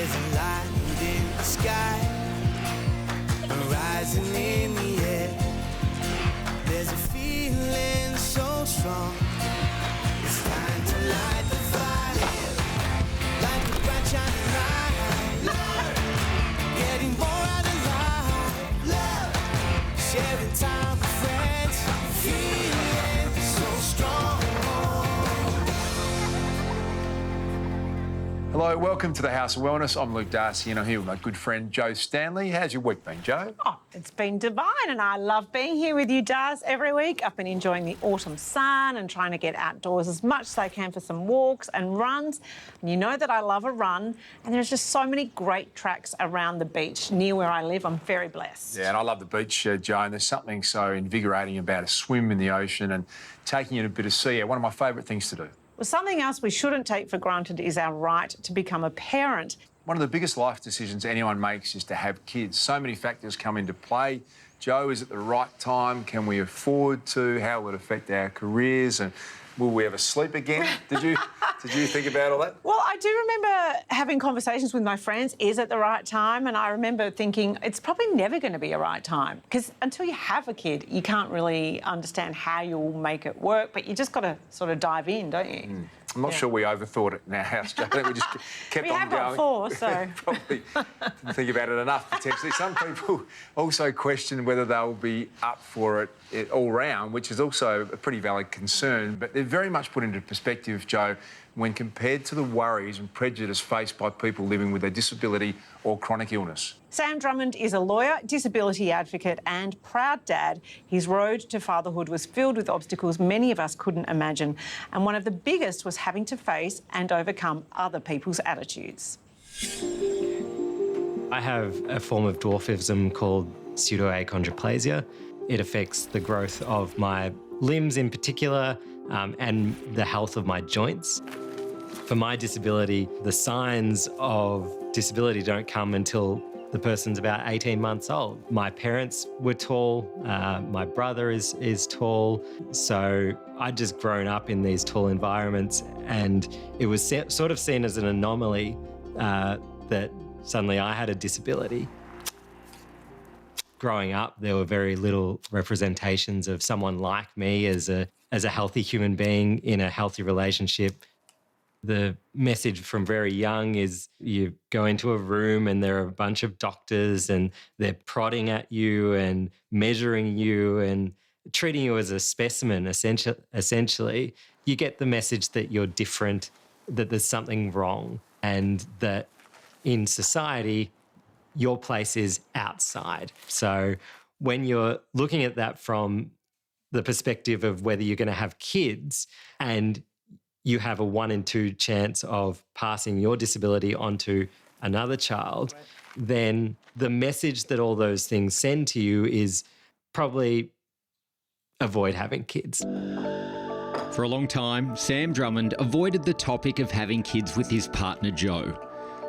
There's a light in the sky, rising in the air. There's a feeling so strong. It's time to light the fire, like a bright shining light. Getting more out of life, sharing time with friends, feeling so strong. Hello, welcome to the House of Wellness. I'm Luke Darcy and I'm here with my good friend Joe Stanley. How's your week been, Joe? Oh, it's been divine and I love being here with you, Dars, every week. I've been enjoying the autumn sun and trying to get outdoors as much as I can for some walks and runs. And you know that I love a run and there's just so many great tracks around the beach near where I live. I'm very blessed. Yeah, and I love the beach, Joe, and there's something so invigorating about a swim in the ocean and taking in a bit of sea air. One of my favourite things to do. Well, something else we shouldn't take for granted is our right to become a parent. One of the biggest life decisions anyone makes is to have kids. So many factors come into play. Joe, is it the right time? Can we afford to? How will it affect our careers? And will we ever sleep again? Did you think about all that? Well, I do remember having conversations with my friends, is it the right time? And I remember thinking it's probably never going to be a right time because until you have a kid, you can't really understand how you'll make it work, but you just got to sort of dive in, don't you? I'm not sure we overthought it in our house, Joe. I think we just kept We on have going. got four, so... Probably didn't think about it enough, potentially. Some people also question whether they'll be up for it all round, which is also a pretty valid concern. But they're very much put into perspective, Joe, when compared to the worries and prejudice faced by people living with a disability or chronic illness. Sam Drummond is a lawyer, disability advocate and proud dad. His road to fatherhood was filled with obstacles many of us couldn't imagine, and one of the biggest was having to face and overcome other people's attitudes. I have a form of dwarfism called pseudoachondroplasia. It affects the growth of my limbs in particular and the health of my joints. For my disability, the signs of disability don't come until the person's about 18 months old. My parents were tall, my brother is tall, so I'd just grown up in these tall environments and it was sort of seen as an anomaly that suddenly I had a disability. Growing up, there were very little representations of someone like me as a healthy human being in a healthy relationship. The message from very young is you go into a room and there are a bunch of doctors and they're prodding at you and measuring you and treating you as a specimen, essentially. You get the message that you're different, that there's something wrong, and that in society, your place is outside. So when you're looking at that from the perspective of whether you're going to have kids and you have a 1 in 2 chance of passing your disability onto another child, then the message that all those things send to you is probably avoid having kids. For a long time, Sam Drummond avoided the topic of having kids with his partner Joe,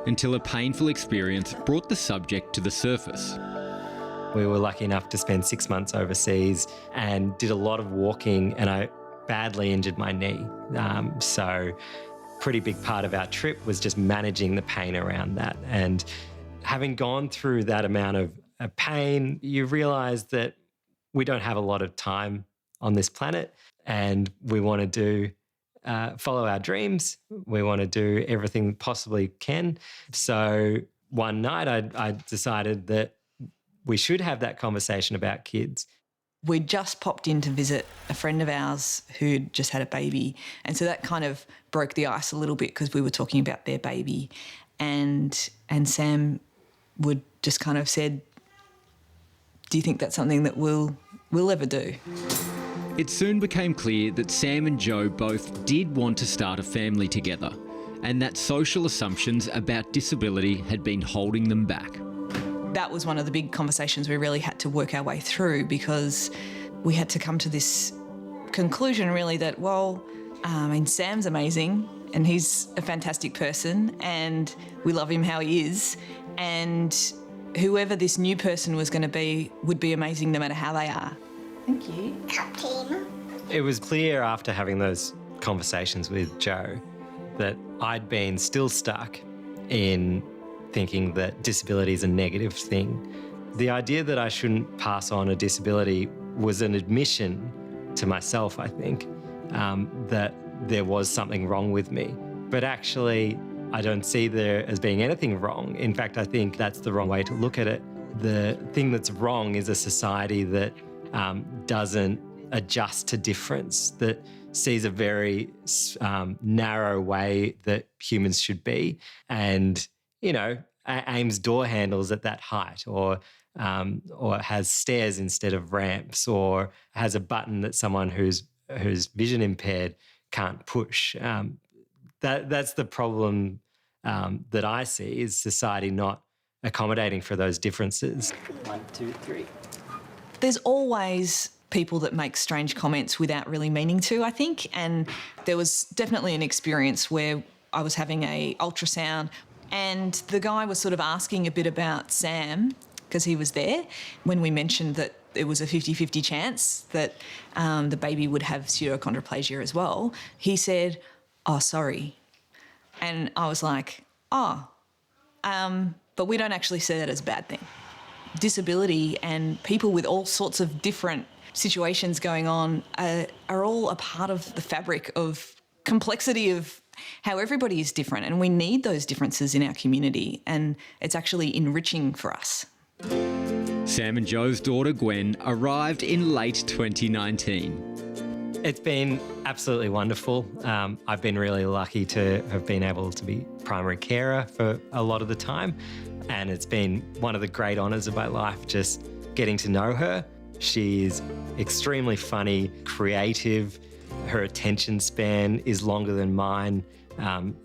until a painful experience brought the subject to the surface. We were lucky enough to spend 6 months overseas and did a lot of walking, and I badly injured my knee. So pretty big part of our trip was just managing the pain around that. And having gone through that amount of pain, you realise that we don't have a lot of time on this planet and we want to do follow our dreams. We want to do everything we possibly can. So one night I decided that we should have that conversation about kids. We just popped in to visit a friend of ours who'd just had a baby. And so that kind of broke the ice a little bit because we were talking about their baby. And Sam would just kind of said, do you think that's something that we'll ever do? It soon became clear that Sam and Joe both did want to start a family together, and that social assumptions about disability had been holding them back. That was one of the big conversations we really had to work our way through because we had to come to this conclusion really that, well, Sam's amazing and he's a fantastic person and we love him how he is, and whoever this new person was going to be would be amazing no matter how they are. Thank you. It was clear after having those conversations with Joe that I'd been still stuck in thinking that disability is a negative thing. The idea that I shouldn't pass on a disability was an admission to myself, I think, that there was something wrong with me. But actually, I don't see there as being anything wrong. In fact, I think that's the wrong way to look at it. The thing that's wrong is a society that doesn't adjust to difference, that sees a very narrow way that humans should be and, you know, aims door handles at that height or has stairs instead of ramps or has a button that someone who's vision impaired can't push. That's the problem that I see, is society not accommodating for those differences. 1, 2, 3. There's always people that make strange comments without really meaning to, I think. And there was definitely an experience where I was having a ultrasound and the guy was sort of asking a bit about Sam because he was there when we mentioned that it was a 50-50 chance that the baby would have pseudochondroplasia as well. He said, "Oh, sorry." And I was like, "Oh, but we don't actually see that as a bad thing." Disability and people with all sorts of different situations going on are all a part of the fabric of complexity of how everybody is different, and we need those differences in our community, and it's actually enriching for us. Sam and Joe's daughter Gwen arrived in late 2019. It's been absolutely wonderful. I've been really lucky to have been able to be primary carer for a lot of the time, and it's been one of the great honours of my life just getting to know her. She's extremely funny, creative. Her attention span is longer than mine,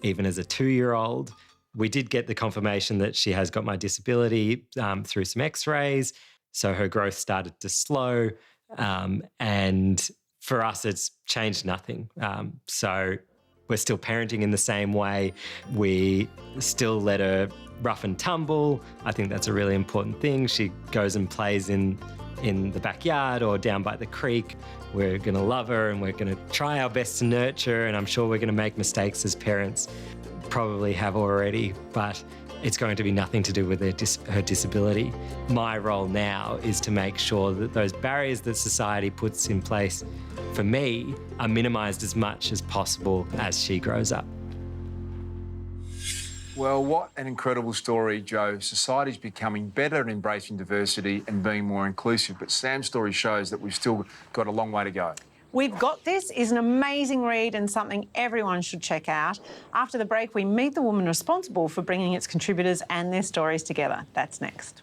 even as a 2-year-old. We did get the confirmation that she has got my disability through some x-rays, so her growth started to slow, and for us it's changed nothing. So we're still parenting in the same way. We still let her rough and tumble. I think that's a really important thing. She goes and plays in the backyard or down by the creek. We're going to love her and we're going to try our best to nurture, and I'm sure we're going to make mistakes as parents, probably have already, but it's going to be nothing to do with her disability. My role now is to make sure that those barriers that society puts in place for me are minimised as much as possible as she grows up. Well, what an incredible story, Joe. Society's becoming better at embracing diversity and being more inclusive, but Sam's story shows that we've still got a long way to go. We've Got This is an amazing read and something everyone should check out. After the break, we meet the woman responsible for bringing its contributors and their stories together. That's next.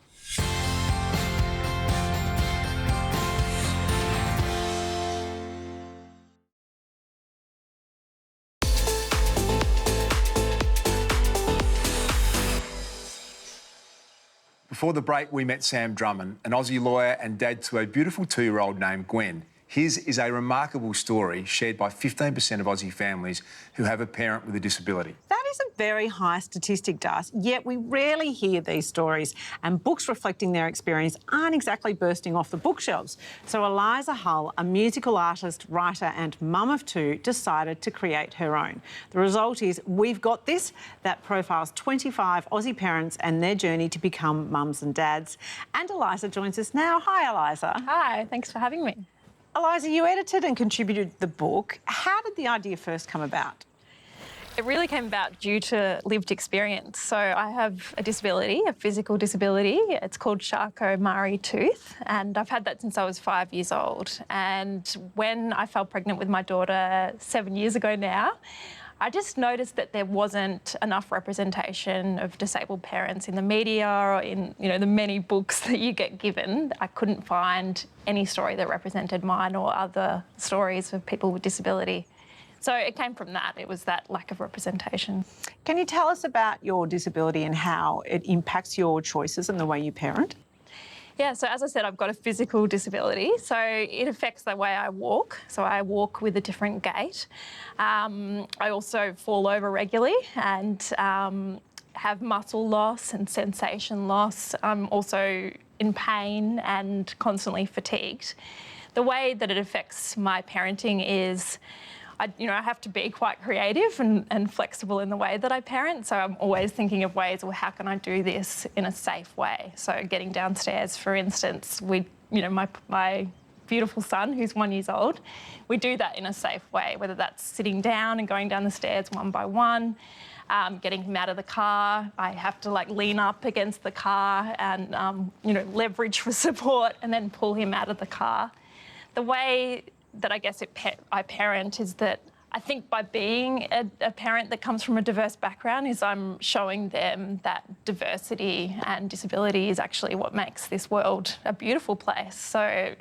Before the break, we met Sam Drummond, an Aussie lawyer and dad to a beautiful 2-year-old named Gwen. His is a remarkable story shared by 15% of Aussie families who have a parent with a disability. That is a very high statistic, Darcy, yet we rarely hear these stories, and books reflecting their experience aren't exactly bursting off the bookshelves. So Eliza Hull, a musical artist, writer and mum of 2, decided to create her own. The result is We've Got This, that profiles 25 Aussie parents and their journey to become mums and dads. And Eliza joins us now. Hi, Eliza. Hi, thanks for having me. Eliza, you edited and contributed the book. How did the idea first come about? It really came about due to lived experience. So I have a disability, a physical disability. It's called Charcot-Marie-Tooth, and I've had that since I was 5 years old. And when I fell pregnant with my daughter 7 years ago now, I just noticed that there wasn't enough representation of disabled parents in the media or in, the many books that you get given. I couldn't find any story that represented mine or other stories of people with disability. So it came from that. It was that lack of representation. Can you tell us about your disability and how it impacts your choices and the way you parent? Yeah, so as I said, I've got a physical disability, so it affects the way I walk. So I walk with a different gait. I also fall over regularly and have muscle loss and sensation loss. I'm also in pain and constantly fatigued. The way that it affects my parenting is I have to be quite creative and flexible in the way that I parent. So I'm always thinking of ways, well, how can I do this in a safe way? So getting downstairs, for instance, my beautiful son, who's 1 year old, we do that in a safe way, whether that's sitting down and going down the stairs one by one, getting him out of the car. I have to lean up against the car and, leverage for support and then pull him out of the car. The way that I guess I parent is that I think by being a parent that comes from a diverse background is I'm showing them that diversity and disability is actually what makes this world a beautiful place. So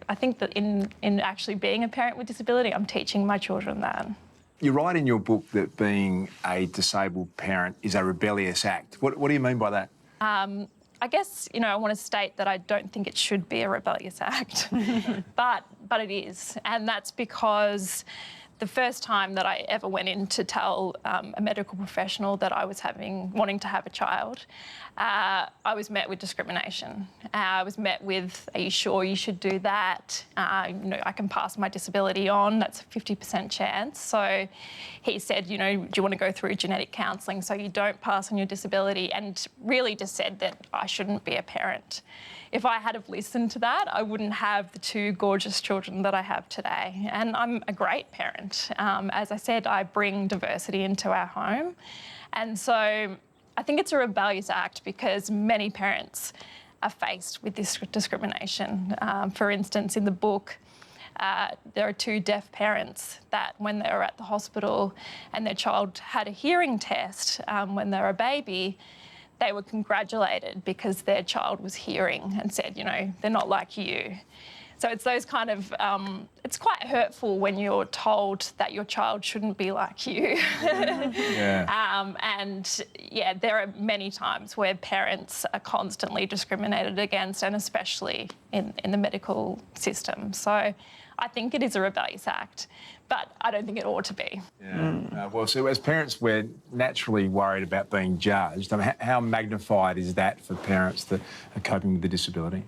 I think that in actually being a parent with disability, I'm teaching my children that. You write in your book that being a disabled parent is a rebellious act. What do you mean by that? I guess, I want to state that I don't think it should be a rebellious act, but it is. And that's because the first time that I ever went in to tell a medical professional that I was wanting to have a child, I was met with discrimination. I was met with, are you sure you should do that? I can pass my disability on, that's a 50% chance. So he said, do you want to go through genetic counselling so you don't pass on your disability? And really just said that I shouldn't be a parent. If I had have listened to that, I wouldn't have the two gorgeous children that I have today. And I'm a great parent. As I said, I bring diversity into our home. And so I think it's a rebellious act because many parents are faced with this discrimination. For instance, in the book, there are two deaf parents that when they were at the hospital and their child had a hearing test when they were a baby, they were congratulated because their child was hearing and said, they're not like you. So it's those kind of, it's quite hurtful when you're told that your child shouldn't be like you. Yeah. There are many times where parents are constantly discriminated against, and especially in the medical system. So I think it is a rebellious act, but I don't think it ought to be. Yeah. Well, so as parents, we're naturally worried about being judged. I mean, how magnified is that for parents that are coping with the disability?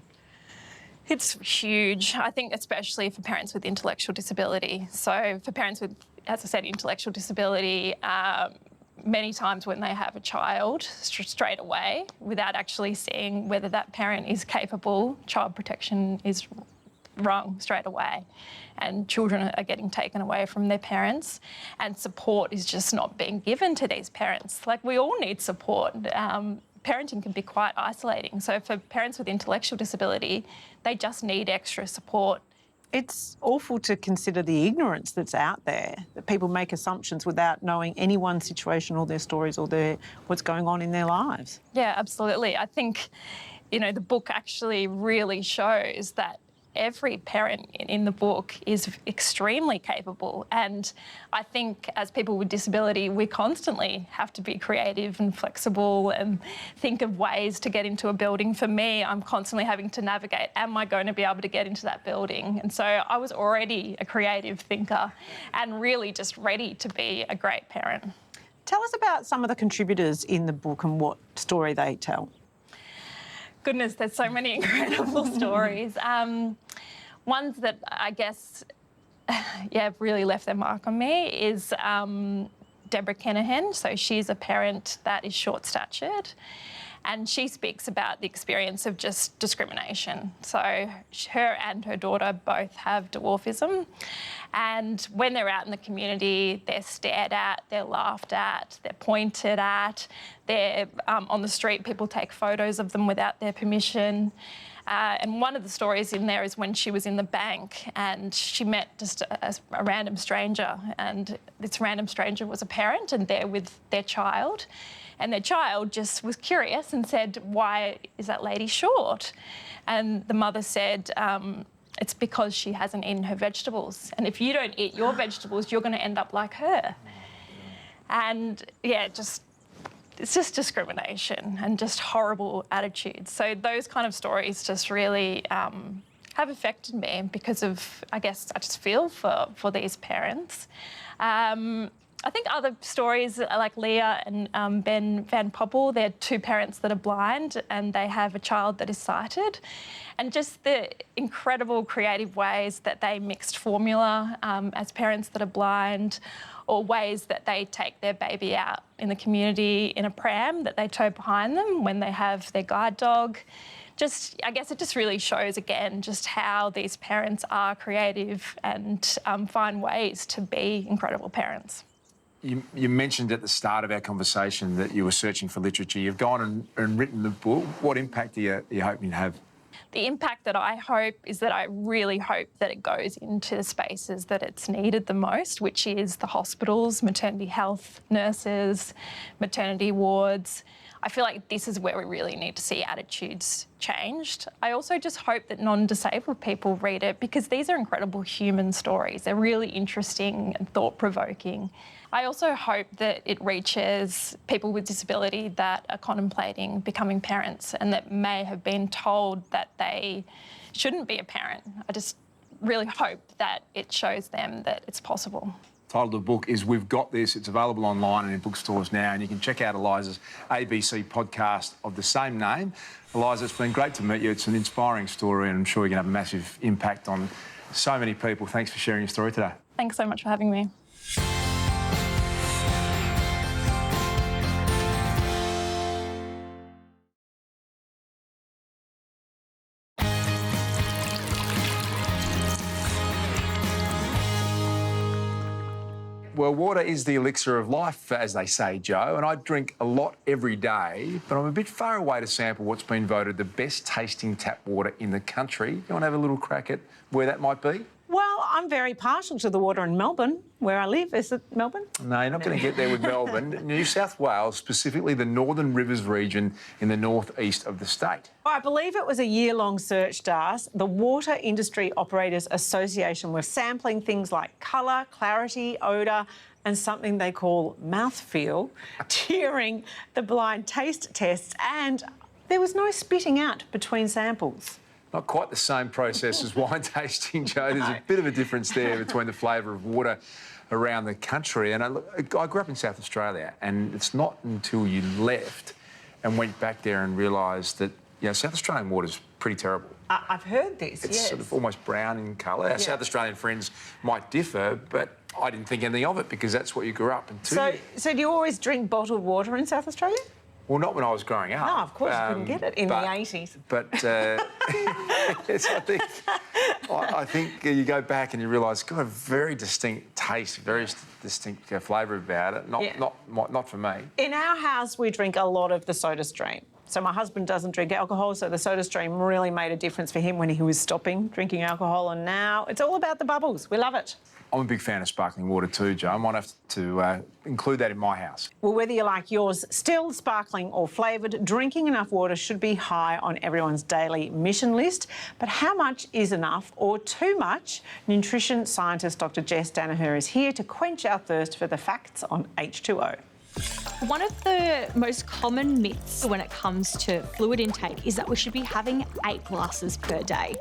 It's huge, I think, especially for parents with intellectual disability. So for parents with, as I said, intellectual disability, many times when they have a child, straight away, without actually seeing whether that parent is capable, child protection is wrong straight away. And children are getting taken away from their parents, and support is just not being given to these parents. We all need support. Parenting can be quite isolating. So for parents with intellectual disability, they just need extra support. It's awful to consider the ignorance that's out there, that people make assumptions without knowing anyone's situation or their stories or what's going on in their lives. Yeah, absolutely. I think, the book actually really shows that every parent in the book is extremely capable. And I think as people with disability, we constantly have to be creative and flexible and think of ways to get into a building. For me, I'm constantly having to navigate, am I going to be able to get into that building? And so I was already a creative thinker and really just ready to be a great parent. Tell us about some of the contributors in the book and what story they tell. Goodness, there's so many incredible stories. Ones that I guess, really left their mark on me is Deborah Kenahan. So she's a parent that is short-statured, and she speaks about the experience of just discrimination. So her and her daughter both have dwarfism, and when they're out in the community, they're stared at, they're laughed at, they're pointed at, they're on the street, people take photos of them without their permission. And one of the stories in there is when she was in the bank and she met just a random stranger, and this random stranger was a parent and there with their child. And their child just was curious and said, why is that lady short? And the mother said, it's because she hasn't eaten her vegetables. And if you don't eat your vegetables, you're going to end up like her. And it's just discrimination and just horrible attitudes. So those kind of stories just really have affected me because of, I guess, I just feel for these parents. I think other stories like Leah and Ben Van Poppel, they're two parents that are blind and they have a child that is sighted. And just the incredible creative ways that they mixed formula as parents that are blind, or ways that they take their baby out in the community in a pram that they tow behind them when they have their guide dog. I guess it just really shows again just how these parents are creative and find ways to be incredible parents. You mentioned at the start of our conversation that you were searching for literature. You've gone and written the book. What impact are you hoping to have? The impact that I hope is that I really hope that it goes into the spaces that it's needed the most, which is the hospitals, maternity health nurses, maternity wards. I feel like this is where we really need to see attitudes changed. I also just hope that non-disabled people read it because these are incredible human stories. They're really interesting and thought-provoking. I also hope that it reaches people with disability that are contemplating becoming parents and that may have been told that they shouldn't be a parent. I just really hope that it shows them that it's possible. The title of the book is We've Got This. It's available online and in bookstores now, and you can check out Eliza's ABC podcast of the same name. Eliza, it's been great to meet you. It's an inspiring story, and I'm sure you're going to have a massive impact on so many people. Thanks for sharing your story today. Thanks so much for having me. Well, water is the elixir of life, as they say, Joe, and I drink a lot every day, but I'm a bit far away to sample what's been voted the best tasting tap water in the country. You want to have a little crack at where that might be? Well, I'm very partial to the water in Melbourne, where I live. Is it Melbourne? No, you're not going to get there with Melbourne. New South Wales, specifically the Northern Rivers region in the northeast of the state. I believe it was a year-long search, Das. The Water Industry Operators Association were sampling things like colour, clarity, odour and something they call mouthfeel during the blind taste tests, and there was no spitting out between samples. Not quite the same process as wine tasting, Joe. There's a bit of a difference there between the flavour of water around the country. And I grew up in South Australia, and it's not until you left and went back there and realised that, you know, South Australian water's pretty terrible. I've heard this, It's yes. sort of almost brown in colour. Our South Australian friends might differ, but I didn't think anything of it because that's what you grew up into. So do you always drink bottled water in South Australia? Well, not when I was growing up. No, of course you couldn't get it in the 80s. But yes, I think you go back and you realise it's got a very distinct taste, very distinct flavour about it. Not for me. In our house, we drink a lot of the soda stream. So my husband doesn't drink alcohol, so the soda stream really made a difference for him when he was stopping drinking alcohol, and now it's all about the bubbles. We love it. I'm a big fan of sparkling water too, Joe. I might have to include that in my house. Well, whether you like yours still, sparkling or flavoured, drinking enough water should be high on everyone's daily mission list. But how much is enough or too much? Nutrition scientist Dr. Jess Danaher is here to quench our thirst for the facts on H2O. One of the most common myths when it comes to fluid intake is that we should be having 8 glasses per day.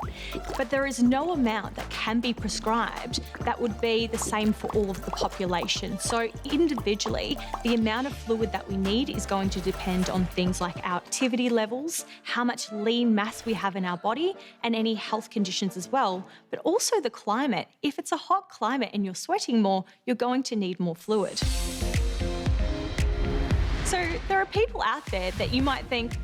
But there is no amount that can be prescribed that would be the same for all of the population. So individually, the amount of fluid that we need is going to depend on things like our activity levels, how much lean mass we have in our body, and any health conditions as well, but also the climate. If it's a hot climate and you're sweating more, you're going to need more fluid. So there are people out there that you might think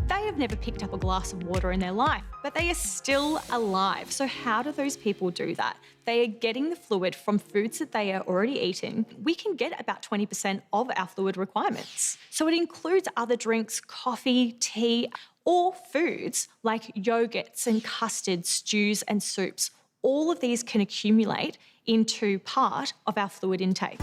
they have never picked up a glass of water in their life, but they are still alive. So how do those people do that? They are getting the fluid from foods that they are already eating. We can get about 20% of our fluid requirements. So it includes other drinks, coffee, tea, or foods like yogurts and custards, stews and soups. All of these can accumulate into part of our fluid intake.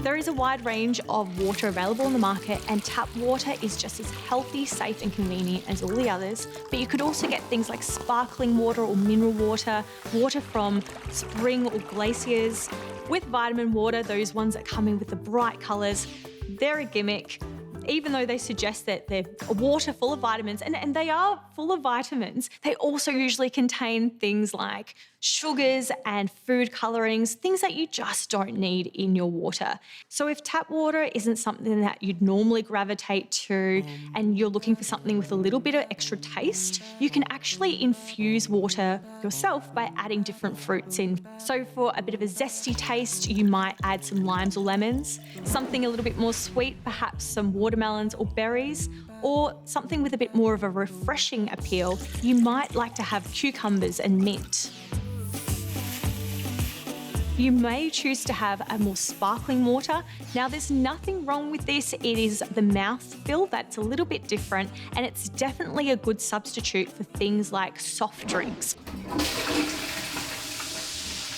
There is a wide range of water available in the market, and tap water is just as healthy, safe and convenient as all the others. But you could also get things like sparkling water or mineral water, water from spring or glaciers. With vitamin water, those ones that come in with the bright colours, they're a gimmick. even though they suggest that they're water full of vitamins, and they are full of vitamins, they also usually contain things like sugars and food colorings, things that you just don't need in your water. So if tap water isn't something that you'd normally gravitate to and you're looking for something with a little bit of extra taste, you can actually infuse water yourself by adding different fruits in. So for a bit of a zesty taste, you might add some limes or lemons, something a little bit more sweet, perhaps some watermelons or berries, or something with a bit more of a refreshing appeal, you might like to have cucumbers and mint. You may choose to have a more sparkling water. Now, there's nothing wrong with this. It is the mouthfeel that's a little bit different, and it's definitely a good substitute for things like soft drinks.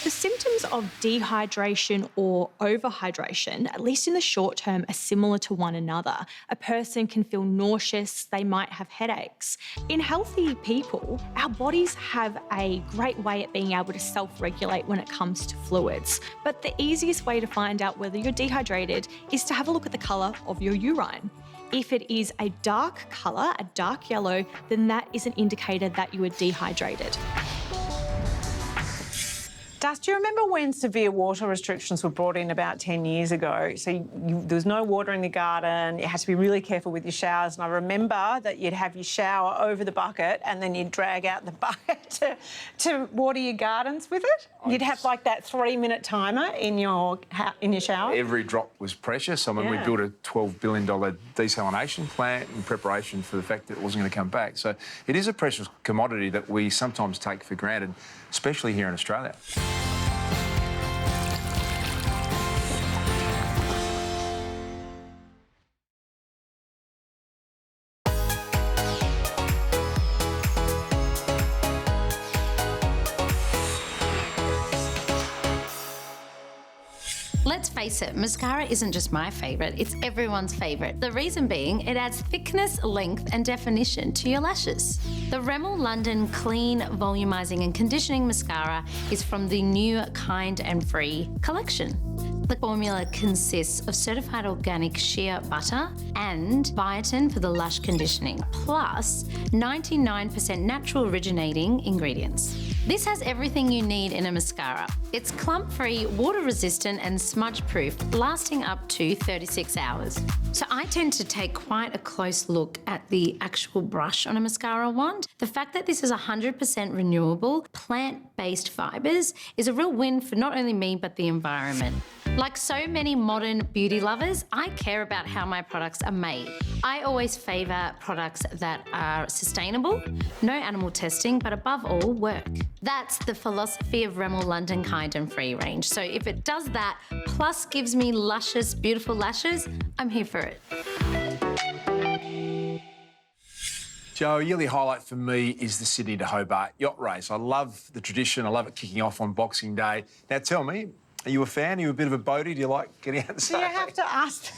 The symptoms of dehydration or overhydration, at least in the short term, are similar to one another. A person can feel nauseous, they might have headaches. In healthy people, our bodies have a great way at being able to self-regulate when it comes to fluids. But the easiest way to find out whether you're dehydrated is to have a look at the colour of your urine. If it is a dark colour, a dark yellow, then that is an indicator that you are dehydrated. Das, do you remember when severe water restrictions were brought in about 10 years ago? So there was no water in the garden, you had to be really careful with your showers, and I remember that you'd have your shower over the bucket and then you'd drag out the bucket to water your gardens with it. You'd have like that 3-minute timer in your shower. Every drop was precious. I mean, we built a $12 billion desalination plant in preparation for the fact that it wasn't going to come back. So it is a precious commodity that we sometimes take for granted, especially here in Australia. Let's face it, mascara isn't just my favourite, it's everyone's favourite. The reason being, it adds thickness, length and definition to your lashes. The Rimmel London Clean, Volumizing and Conditioning Mascara is from the new Kind and Free collection. The formula consists of certified organic shea butter and biotin for the lash conditioning, plus 99% natural originating ingredients. This has everything you need in a mascara. It's clump-free, water-resistant and smudge-proof, lasting up to 36 hours. So I tend to take quite a close look at the actual brush on a mascara wand. The fact that this is 100% renewable, plant-based fibres is a real win for not only me but the environment. Like so many modern beauty lovers, I care about how my products are made. I always favour products that are sustainable, no animal testing, but above all, work. That's the philosophy of Rimmel London Kind and Free range. So if it does that, plus gives me luscious, beautiful lashes, I'm here for it. Joe, a yearly highlight for me is the Sydney to Hobart yacht race. I love the tradition. I love it kicking off on Boxing Day. Now tell me, are you a fan? Are you a bit of a boatie? Do you like getting out and Do you have to ask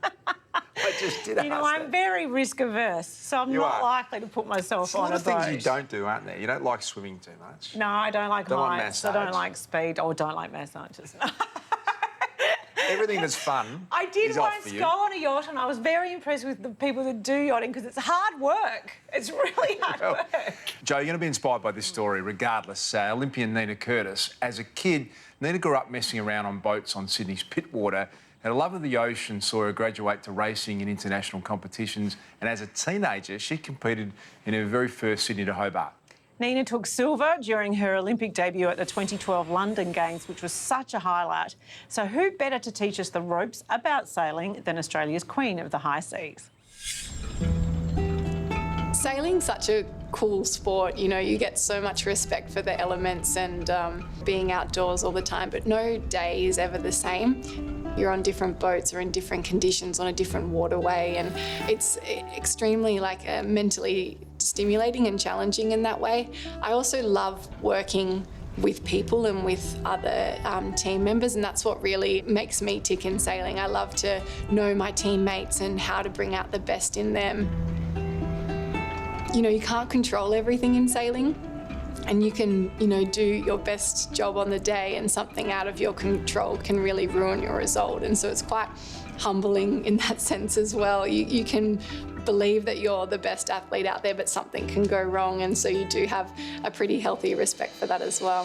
that? I just did ask You know, I'm that. very risk averse, so I'm not likely to put myself on a boat. There's a lot of things you don't do, aren't there? You don't like swimming too much. No, I don't like heights. I don't massage. like speed. Oh, don't like massages. Everything that's fun I did is off once for you. go on a yacht, and I was very impressed with the people that do yachting because it's hard work. It's really hard work. Joe, you're going to be inspired by this story regardless. Olympian Nina Curtis. As a kid, Nina grew up messing around on boats on Sydney's Pittwater. Had a love of the ocean, saw her graduate to racing in international competitions, and as a teenager, she competed in her very first Sydney to Hobart. Nina took silver during her Olympic debut at the 2012 London Games, which was such a highlight. So who better to teach us the ropes about sailing than Australia's Queen of the High Seas? Sailing's such a cool sport, you know, you get so much respect for the elements and being outdoors all the time, but no day is ever the same. You're on different boats or in different conditions on a different waterway, and it's extremely mentally stimulating and challenging in that way. I also love working with people and with other team members, and that's what really makes me tick in sailing. I love to know my teammates and how to bring out the best in them. You know, you can't control everything in sailing, and you can, you know, do your best job on the day and something out of your control can really ruin your result. And so it's quite humbling in that sense as well. You can believe that you're the best athlete out there, but something can go wrong, and so you do have a pretty healthy respect for that as well.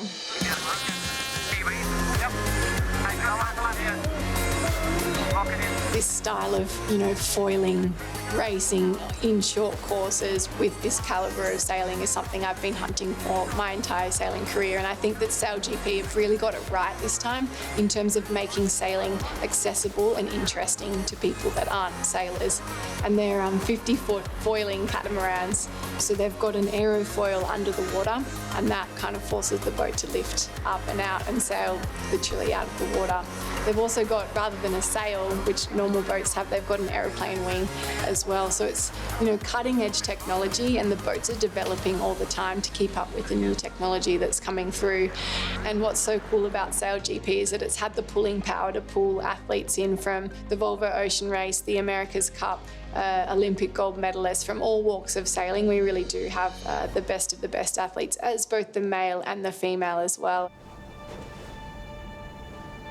This style of, foiling, racing in short courses with this calibre of sailing is something I've been hunting for my entire sailing career, and I think that SailGP have really got it right this time in terms of making sailing accessible and interesting to people that aren't sailors. And they're 50-foot foiling catamarans, so they've got an aerofoil under the water, and that kind of forces the boat to lift up and out and sail literally out of the water. They've also got, rather than a sail, which normal boats have, they've got an aeroplane wing as well. So it's, cutting edge technology, and the boats are developing all the time to keep up with the new technology that's coming through. And what's so cool about SailGP is that it's had the pulling power to pull athletes in from the Volvo Ocean Race, the America's Cup, Olympic gold medalists from all walks of sailing. We really do have the best of the best athletes, as both the male and the female as well.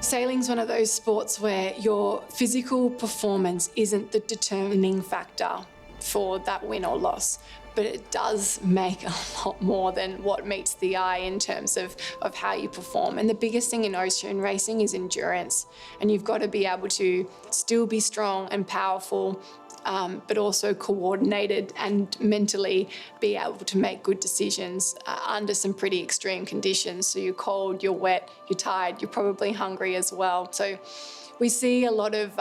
Sailing's one of those sports where your physical performance isn't the determining factor for that win or loss, but it does make a lot more than what meets the eye in terms of how you perform. And the biggest thing in ocean racing is endurance, and you've got to be able to still be strong and powerful, but also coordinated and mentally be able to make good decisions under some pretty extreme conditions. So you're cold, you're wet, you're tired, you're probably hungry as well. So we see a lot of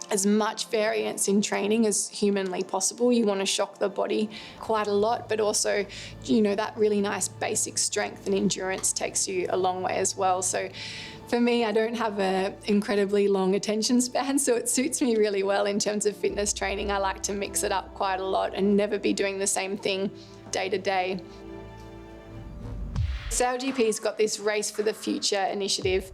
as much variance in training as humanly possible. You want to shock the body quite a lot, but also, that really nice basic strength and endurance takes you a long way as well. So for me, I don't have an incredibly long attention span, so it suits me really well in terms of fitness training. I like to mix it up quite a lot and never be doing the same thing day to day. SailGP's got this Race for the Future initiative.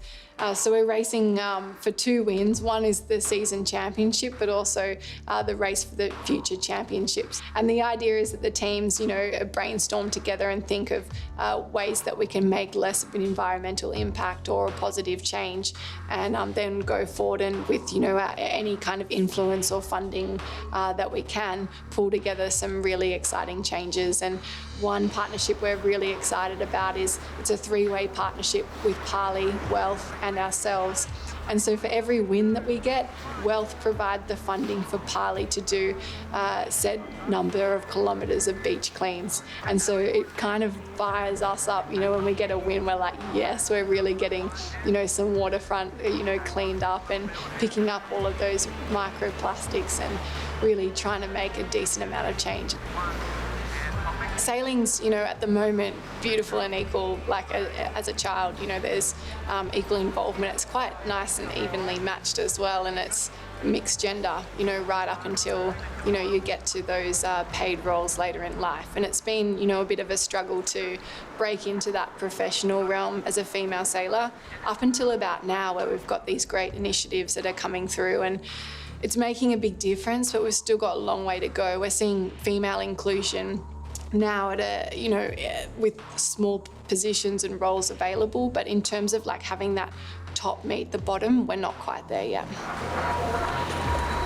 So we're racing for 2 wins. One is the season championship, but also the Race for the Future championships. And the idea is that the teams, brainstorm together and think of ways that we can make less of an environmental impact or a positive change, and then go forward and with, any kind of influence or funding that we can pull together some really exciting changes. And one partnership we're really excited about is it's a 3-way partnership with Parley, Wealth and ourselves. And so for every win that we get, Wealth provide the funding for Parley to do said number of kilometres of beach cleans. And so it kind of fires us up, when we get a win, we're like, yes, we're really getting, some waterfront, cleaned up and picking up all of those microplastics and really trying to make a decent amount of change. Sailing's, at the moment, beautiful and equal. Like as a child, there's equal involvement. It's quite nice and evenly matched as well, and it's mixed gender, right up until, you get to those paid roles later in life. And it's been, a bit of a struggle to break into that professional realm as a female sailor up until about now, where we've got these great initiatives that are coming through, and it's making a big difference, but we've still got a long way to go. We're seeing female inclusion now at with small positions and roles available, but in terms of having that top meet the bottom, we're not quite there yet.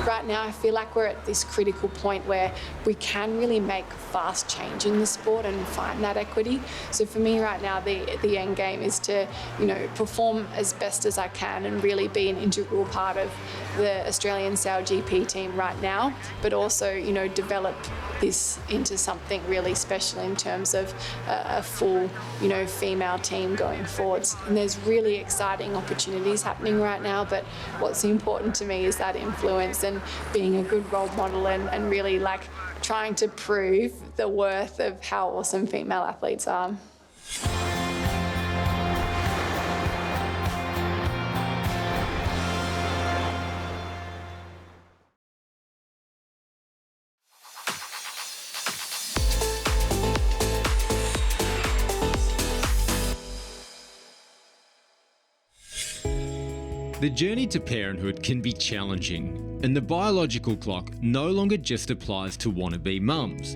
Right now, I feel like we're at this critical point where we can really make fast change in the sport and find that equity. So for me right now, the end game is to, perform as best as I can and really be an integral part of the Australian SailGP team right now, but also, develop this into something really special in terms of a full, female team going forwards. And there's really exciting opportunities happening right now, but what's important to me is that influence and being a good role model and really trying to prove the worth of how awesome female athletes are. The journey to parenthood can be challenging, and the biological clock no longer just applies to wannabe mums.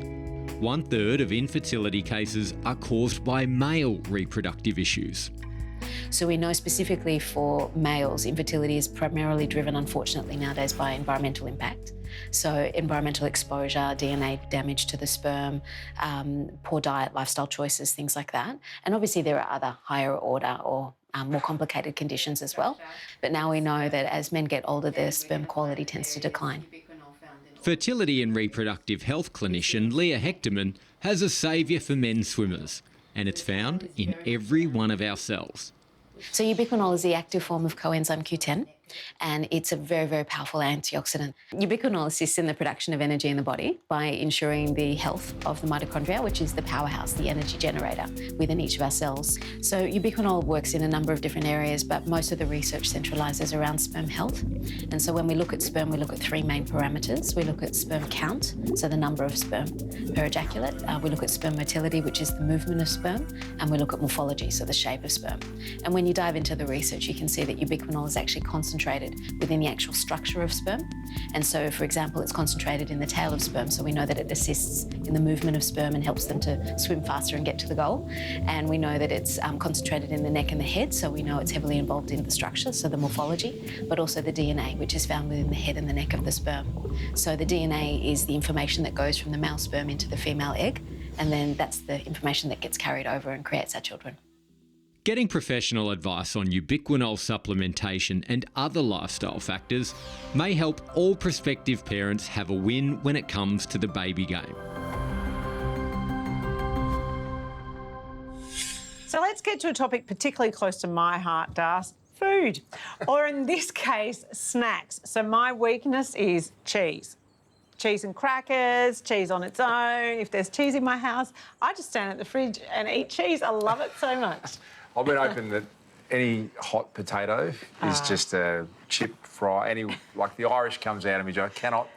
1/3 of infertility cases are caused by male reproductive issues. So we know specifically for males, infertility is primarily driven, unfortunately, nowadays by environmental impact. So environmental exposure, DNA damage to the sperm, poor diet, lifestyle choices, things like that. And obviously there are other higher order or more complicated conditions as well. But now we know that as men get older, their sperm quality tends to decline. Fertility and reproductive health clinician Leah Hectorman has a saviour for men swimmers, and it's found in every one of our cells. So ubiquinol is the active form of coenzyme Q10, and it's a very, very powerful antioxidant. Ubiquinol assists in the production of energy in the body by ensuring the health of the mitochondria, which is the powerhouse, the energy generator within each of our cells. So ubiquinol works in a number of different areas, but most of the research centralises around sperm health. And so when we look at sperm, we look at three main parameters. We look at sperm count, so the number of sperm per ejaculate. We look at sperm motility, which is the movement of sperm, and we look at morphology, so the shape of sperm. And when you dive into the research, you can see that ubiquinol is actually concentrated within the actual structure of sperm. And so, for example, it's concentrated in the tail of sperm, so we know that it assists in the movement of sperm and helps them to swim faster and get to the goal. And we know that it's concentrated in the neck and the head, so we know it's heavily involved in the structure, so the morphology, but also the DNA, which is found within the head and the neck of the sperm. So the DNA is the information that goes from the male sperm into the female egg, and then that's the information that gets carried over and creates our children. Getting professional advice on ubiquinol supplementation and other lifestyle factors may help all prospective parents have a win when it comes to the baby game. So let's get to a topic particularly close to my heart, Darcy. Food, or in this case, snacks. So my weakness is cheese. Cheese and crackers, cheese on its own. If there's cheese in my house, I just stand at the fridge and eat cheese. I love it so much. I've been open that any hot potato is just a chip fry. Like the Irish comes out of me, Joe. I cannot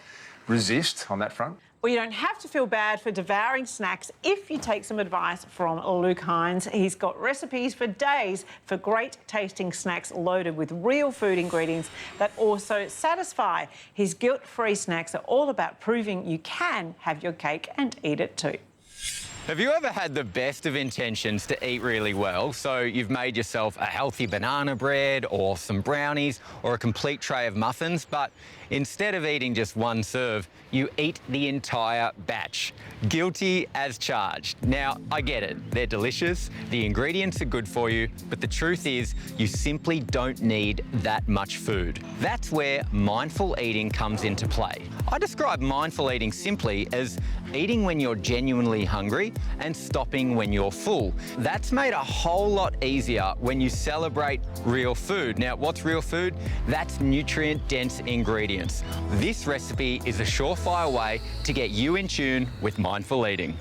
resist on that front. Well, you don't have to feel bad for devouring snacks if you take some advice from Luke Hines. He's got recipes for days for great tasting snacks loaded with real food ingredients that also satisfy. His guilt-free snacks are all about proving you can have your cake and eat it too. Have you ever had the best of intentions to eat really well? So you've made yourself a healthy banana bread or some brownies or a complete tray of muffins, but instead of eating just one serve, you eat the entire batch. Guilty as charged. Now, I get it. They're delicious, the ingredients are good for you, but the truth is you simply don't need that much food. That's where mindful eating comes into play. I describe mindful eating simply as eating when you're genuinely hungry and stopping when you're full. That's made a whole lot easier when you celebrate real food. Now, what's real food? That's nutrient-dense ingredients. This recipe is a surefire way to get you in tune with mindful eating.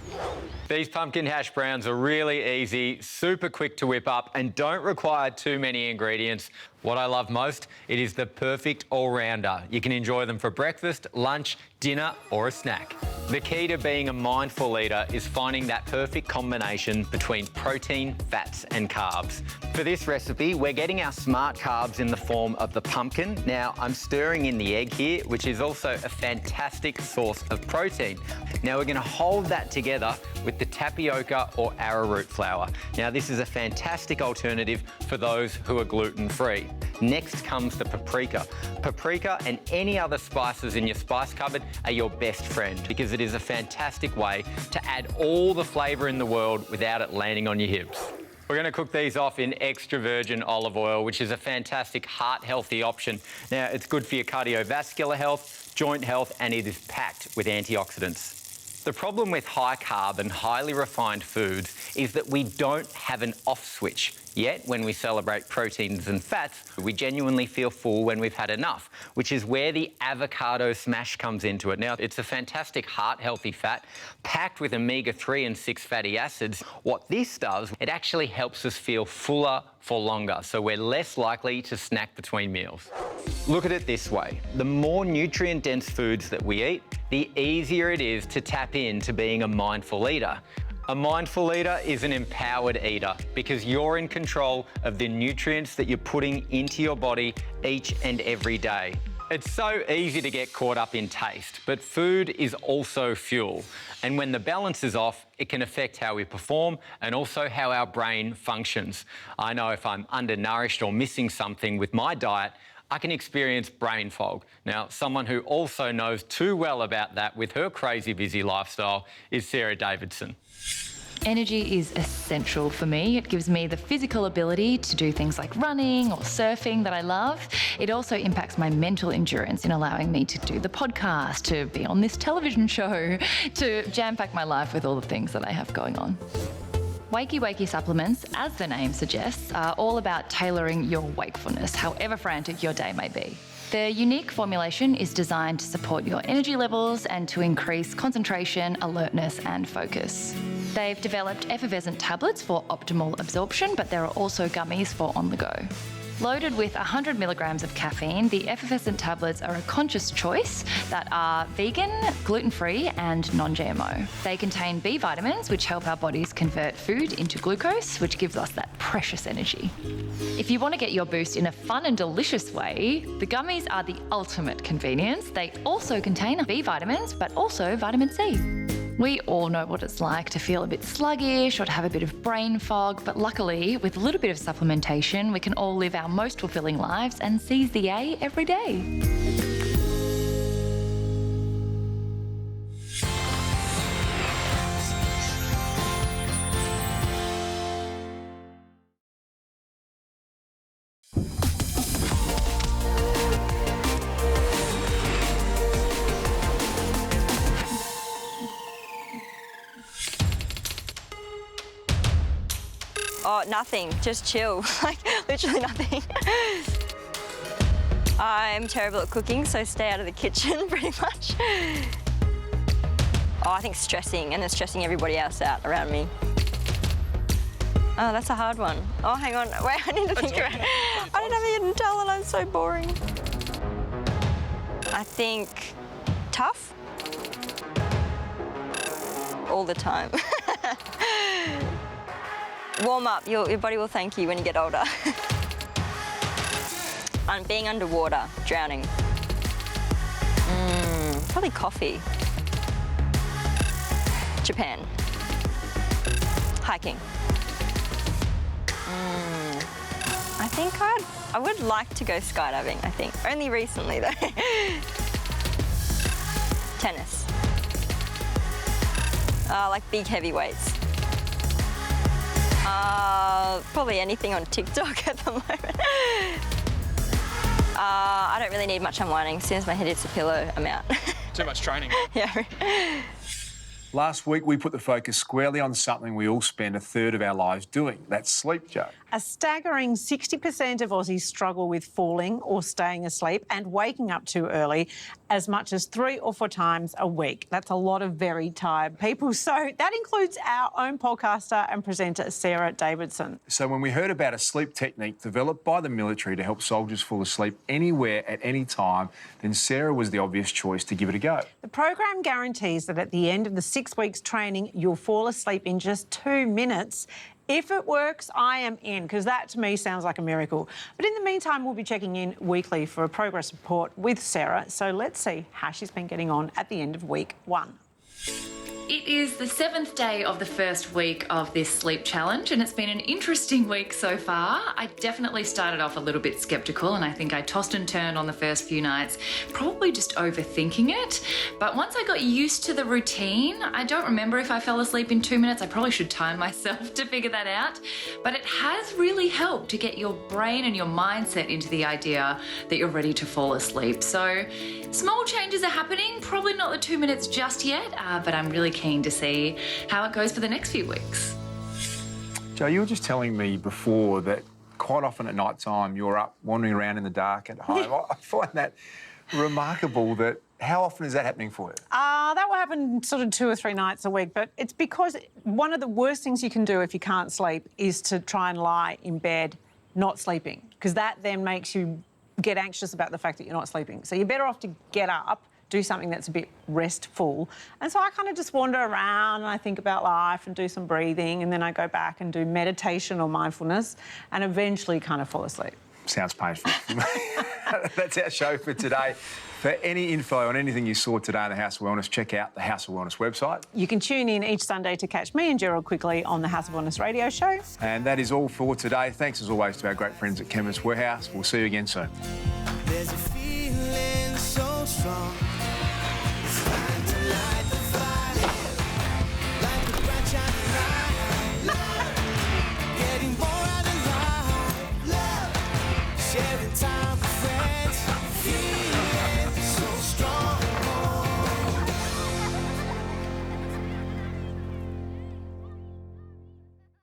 These pumpkin hash browns are really easy, super quick to whip up, and don't require too many ingredients. What I love most, it is the perfect all-rounder. You can enjoy them for breakfast, lunch, dinner, or a snack. The key to being a mindful eater is finding that perfect combination between protein, fats, and carbs. For this recipe, we're getting our smart carbs in the form of the pumpkin. Now, I'm stirring in the egg here, which is also a fantastic source of protein. Now, we're going to hold that together with the tapioca or arrowroot flour. Now, this is a fantastic alternative for those who are gluten-free. Next comes the paprika. Paprika and any other spices in your spice cupboard are your best friend because it is a fantastic way to add all the flavour in the world without it landing on your hips. We're going to cook these off in extra virgin olive oil, which is a fantastic heart-healthy option. Now, it's good for your cardiovascular health, joint health, and it is packed with antioxidants. The problem with high-carb and highly refined foods is that we don't have an off switch. Yet, when we celebrate proteins and fats, we genuinely feel full when we've had enough, which is where the avocado smash comes into it. Now, it's a fantastic heart-healthy fat packed with omega-3 and 6 fatty acids. What this does, it actually helps us feel fuller for longer, so we're less likely to snack between meals. Look at it this way. The more nutrient-dense foods that we eat, the easier it is to tap into being a mindful eater. A mindful eater is an empowered eater because you're in control of the nutrients that you're putting into your body each and every day. It's so easy to get caught up in taste, but food is also fuel. And when the balance is off, it can affect how we perform and also how our brain functions. I know if I'm undernourished or missing something with my diet, I can experience brain fog. Now, someone who also knows too well about that with her crazy busy lifestyle is Sarah Davidson. Energy is essential for me. It gives me the physical ability to do things like running or surfing that I love. It also impacts my mental endurance in allowing me to do the podcast, to be on this television show, to jam-pack my life with all the things that I have going on. Wakey supplements, as the name suggests, are all about tailoring your wakefulness, however frantic your day may be. Their unique formulation is designed to support your energy levels and to increase concentration, alertness and focus. They've developed effervescent tablets for optimal absorption, but there are also gummies for on the go. Loaded with 100 milligrams of caffeine, the effervescent tablets are a conscious choice that are vegan, gluten-free and non-GMO. They contain B vitamins, which help our bodies convert food into glucose, which gives us that precious energy. If you want to get your boost in a fun and delicious way, the gummies are the ultimate convenience. They also contain B vitamins, but also vitamin C. We all know what it's like to feel a bit sluggish or to have a bit of brain fog, but luckily, with a little bit of supplementation, we can all live our most fulfilling lives and seize the A every day. Oh, nothing, just chill, like literally nothing. I'm terrible at cooking, so stay out of the kitchen pretty much. Oh, I think stressing, and then stressing everybody else out around me. Oh, that's a hard one. Oh, hang on, wait, I need to think about it. I don't have a hidden talent, I'm so boring. I think tough. All the time. Warm up, your body will thank you when you get older. And being underwater, drowning. Probably coffee. Japan. Hiking. I think I would like to go skydiving, I think. Only recently though. Tennis. Like big heavy weights. Probably anything on TikTok at the moment. I don't really need much unwinding. As soon as my head hits the pillow, I'm out. Too much training. Yeah. Last week, we put the focus squarely on something we all spend a third of our lives doing. That's sleep, Joe. A staggering 60% of Aussies struggle with falling or staying asleep and waking up too early as much as 3 or 4 times a week. That's a lot of very tired people. So that includes our own podcaster and presenter, Sarah Davidson. So when we heard about a sleep technique developed by the military to help soldiers fall asleep anywhere at any time, then Sarah was the obvious choice to give it a go. The program guarantees that at the end of the 6 weeks training, you'll fall asleep in just 2 minutes. If it works, I am in, because that to me sounds like a miracle. But in the meantime, we'll be checking in weekly for a progress report with Sarah. So let's see how she's been getting on at the end of week 1. It is the 7th day of the first week of this sleep challenge, and it's been an interesting week so far. I definitely started off a little bit skeptical, and I think I tossed and turned on the first few nights, probably just overthinking it. But once I got used to the routine, I don't remember if I fell asleep in 2 minutes. I probably should time myself to figure that out. But it has really helped to get your brain and your mindset into the idea that you're ready to fall asleep. So small changes are happening, probably not the 2 minutes just yet, but I'm really keen to see how it goes for the next few weeks. Joe, you were just telling me before that quite often at night time you're up wandering around in the dark at home. I find that remarkable. That how often is that happening for you? That will happen sort of 2 or 3 nights a week, but it's because one of the worst things you can do if you can't sleep is to try and lie in bed not sleeping, because that then makes you get anxious about the fact that you're not sleeping. So you're better off to get up, do something that's a bit restful. And so I kind of just wander around and I think about life and do some breathing, and then I go back and do meditation or mindfulness and eventually kind of fall asleep. Sounds painful. That's our show for today. For any info on anything you saw today in the House of Wellness, check out the House of Wellness website. You can tune in each Sunday to catch me and Gerald Quigley on the House of Wellness radio show. And that is all for today. Thanks as always to our great friends at Chemist Warehouse. We'll see you again soon. There's a feeling so strong. It's time to light the